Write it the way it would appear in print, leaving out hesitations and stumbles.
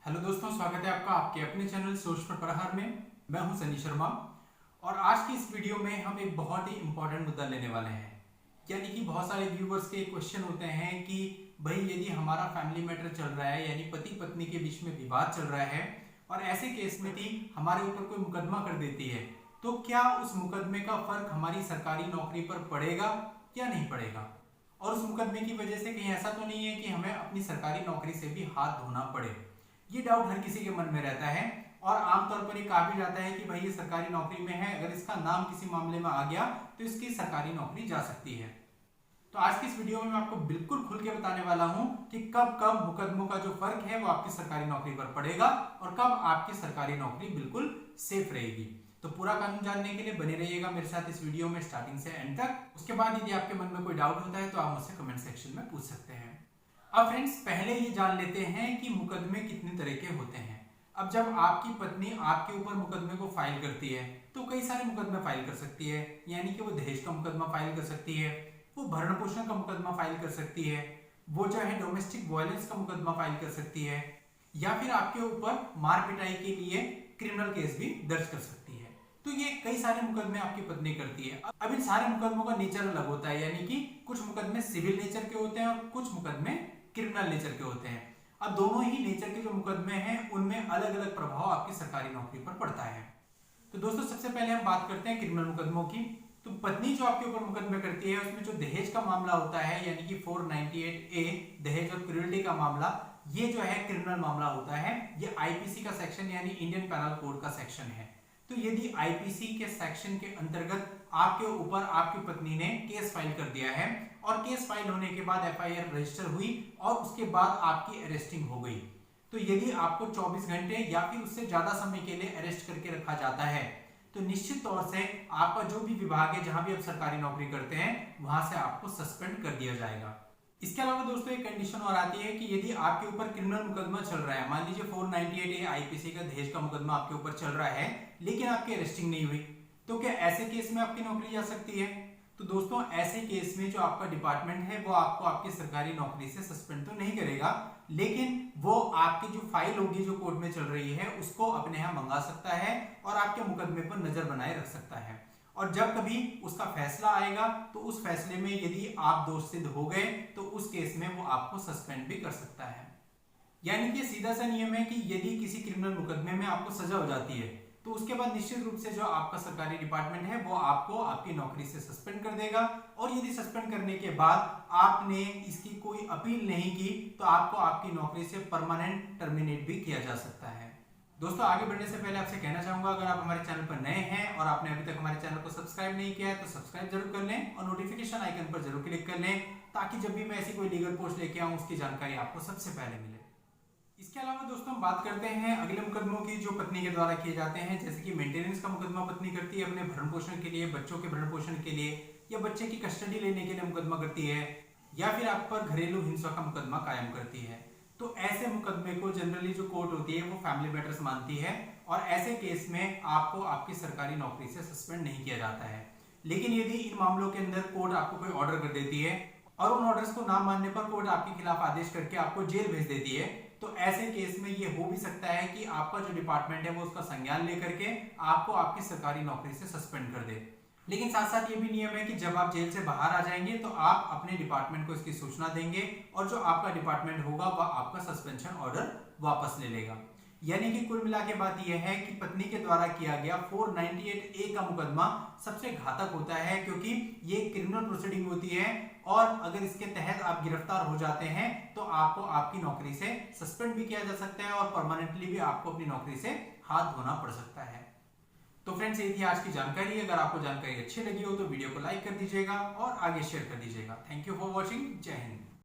Hello दोस्तों, स्वागत है आपका आपके अपने चैनल सोच पर प्रहार में। मैं हूं सनी शर्मा और आज की इस वीडियो में हम एक बहुत ही इंपॉर्टेंट मुद्दा लेने वाले हैं। यानी कि बहुत सारे व्यूवर्स के क्वेश्चन होते हैं कि भाई यदि हमारा फैमिली मैटर चल रहा है, यानी पति पत्नी के बीच में विवाद चल रहा है और ऐसे केस में भी हमारे ऊपर कोई मुकदमा कर देती है, तो क्या उस मुकदमे का फर्क हमारी सरकारी नौकरी पर पड़ेगा या नहीं पड़ेगा। और उस मुकदमे की वजह से कहीं ऐसा तो नहीं है कि हमें अपनी सरकारी नौकरी से भी हाथ धोना पड़े। ये डाउट हर किसी के मन में रहता है और आमतौर पर ये कहा भी जाता है कि भाई ये सरकारी नौकरी में है, अगर इसका नाम किसी मामले में आ गया तो इसकी सरकारी नौकरी जा सकती है। तो आज की इस वीडियो में मैं आपको बिल्कुल खुल के बताने वाला हूं कि कब कब मुकदमों का जो फर्क है वो आपकी सरकारी नौकरी पर पड़ेगा और कब आपकी सरकारी नौकरी बिल्कुल सेफ रहेगी। तो पूरा कानून जानने के लिए बने रहिएगा मेरे साथ इस वीडियो में स्टार्टिंग से एंड तक। उसके बाद यदि आपके मन में कोई डाउट होता है तो आप मुझसे कमेंट सेक्शन में पूछ सकते हैं। अब फ्रेंड्स, पहले ये जान लेते हैं कि मुकदमे कितने तरह के होते हैं। अब जब आपकी पत्नी आपके ऊपर मुकदमे को फाइल करती है तो कई सारे मुकदमे फाइल कर सकती है। यानी कि वो दहेज का मुकदमा फाइल कर सकती है, वो भरण पोषण का मुकदमा फाइल कर सकती है, वो जो है डोमेस्टिक वायलेंस का मुकदमा फाइल कर सकती है, या फिर आपके ऊपर मार पिटाई के लिए क्रिमिनल केस भी दर्ज कर सकती है। तो ये कई सारे मुकदमे आपकी पत्नी करती है। अब इन सारे मुकदमों का नेचर अलग होता है, यानी कि कुछ मुकदमे सिविल नेचर के होते हैं और कुछ मुकदमे क्रिमिनल नेचर के होते हैं। अब दोनों ही नेचर के जो मुकदमे हैं उनमें अलग अलग प्रभाव आपकी सरकारी नौकरी पर पड़ता है। तो दोस्तों, सबसे पहले हम बात करते हैं क्रिमिनल मुकदमों की। तो पत्नी जो आपके ऊपर मुकदमे करती है उसमें जो दहेज का मामला होता है, यानी कि 498A दहेज और क्रूरल्टी का मामला, ये जो है क्रिमिनल मामला होता है। ये आईपीसी का सेक्शन यानी इंडियन पेनल कोड का सेक्शन है। तो यदि आईपीसी के सेक्शन के अंतर्गत आपके ऊपर आपकी पत्नी ने केस फाइल कर दिया है और केस फाइल होने के बाद एफआईआर रजिस्टर हुई और उसके बाद आपकी अरेस्टिंग हो गई, तो यदि आपको 24 घंटे या फिर उससे ज्यादा समय के लिए अरेस्ट करके रखा जाता है तो निश्चित तौर से आपका जो भी विभाग है जहां भी आप सरकारी नौकरी करते हैं वहां से आपको सस्पेंड कर दिया जाएगा। इसके अलावा दोस्तों एक कंडीशन और आती है कि यदि आपके ऊपर क्रिमिनल मुकदमा चल रहा है, मान लीजिए 498A आईपीसी का दहेज का मुकदमा आपके ऊपर चल रहा है लेकिन आपकी अरेस्टिंग नहीं हुई, तो क्या ऐसे केस में आपकी नौकरी जा सकती है? तो दोस्तों, ऐसे केस में जो आपका डिपार्टमेंट है वो आपको आपकी सरकारी नौकरी से सस्पेंड तो नहीं करेगा, लेकिन वो आपकी जो फाइल होगी जो कोर्ट में चल रही है उसको अपने यहाँ मंगा सकता है और आपके मुकदमे पर नजर बनाए रख सकता है। और जब कभी उसका फैसला आएगा तो उस फैसले में यदि आप दोष सिद्ध हो गए तो उस केस में वो आपको सस्पेंड भी कर सकता है। यानी कि सीधा सा नियम है कि यदि किसी क्रिमिनल मुकदमे में आपको सजा हो जाती है तो उसके बाद निश्चित रूप से जो आपका सरकारी डिपार्टमेंट है वो आपको आपकी नौकरी से सस्पेंड कर देगा। और यदि सस्पेंड करने के बाद आपने इसकी कोई अपील नहीं की तो आपको आपकी नौकरी से परमानेंट टर्मिनेट भी किया जा सकता है। दोस्तों, आगे बढ़ने से पहले आपसे कहना चाहूंगा, अगर आप हमारे चैनल पर नए हैं और आपने अभी तक हमारे चैनल को सब्सक्राइब नहीं किया है तो सब्सक्राइब जरूर कर लें और नोटिफिकेशन आइकन पर जरूर क्लिक कर लें ताकि जब भी मैं ऐसी कोई लीगल पोस्ट लेके आऊं उसकी जानकारी आपको सबसे पहले मिले। इसके अलावा दोस्तों हम बात करते हैं अगले मुकदमों की जो पत्नी के द्वारा किए जाते हैं, जैसे कि मेंटेनेंस का मुकदमा पत्नी करती है अपने भरण पोषण के लिए, बच्चों के भरण पोषण के लिए, या बच्चे की कस्टडी लेने के लिए मुकदमा करती है, या फिर आप पर घरेलू हिंसा का मुकदमा कायम करती है। तो ऐसे मुकदमे को जनरली जो कोर्ट होती है वो फैमिली मैटर्स मानती है और ऐसे केस में आपको आपकी सरकारी नौकरी से सस्पेंड नहीं किया जाता है। लेकिन यदि इन मामलों के अंदर कोर्ट आपको कोई ऑर्डर कर देती है और उन ऑर्डर्स को ना मानने पर कोर्ट आपके खिलाफ आदेश करके आपको जेल भेज देती है, तो ऐसे केस में ये हो भी सकता है कि आपका जो डिपार्टमेंट है वो उसका संज्ञान लेकर के आपको आपकी सरकारी नौकरी से सस्पेंड कर दे। लेकिन साथ साथ ये भी नियम है कि जब आप जेल से बाहर आ जाएंगे तो आप अपने डिपार्टमेंट को इसकी सूचना देंगे और जो आपका डिपार्टमेंट होगा वह आपका सस्पेंशन ऑर्डर वापस ले लेगा। यानी कि कुल मिला के बात यह है कि पत्नी के द्वारा किया गया 498A का मुकदमा सबसे घातक होता है, क्योंकि ये क्रिमिनल प्रोसीडिंग होती है और अगर इसके तहत आप गिरफ्तार हो जाते हैं तो आपको आपकी नौकरी से सस्पेंड भी किया जा सकता है और परमानेंटली भी आपको अपनी नौकरी से हाथ धोना पड़ सकता है। तो फ्रेंड्स, ये थी आज की जानकारी। अगर आपको जानकारी अच्छी लगी हो तो वीडियो को लाइक कर दीजिएगा और आगे शेयर कर दीजिएगा। Thank you for watching. जय हिंद।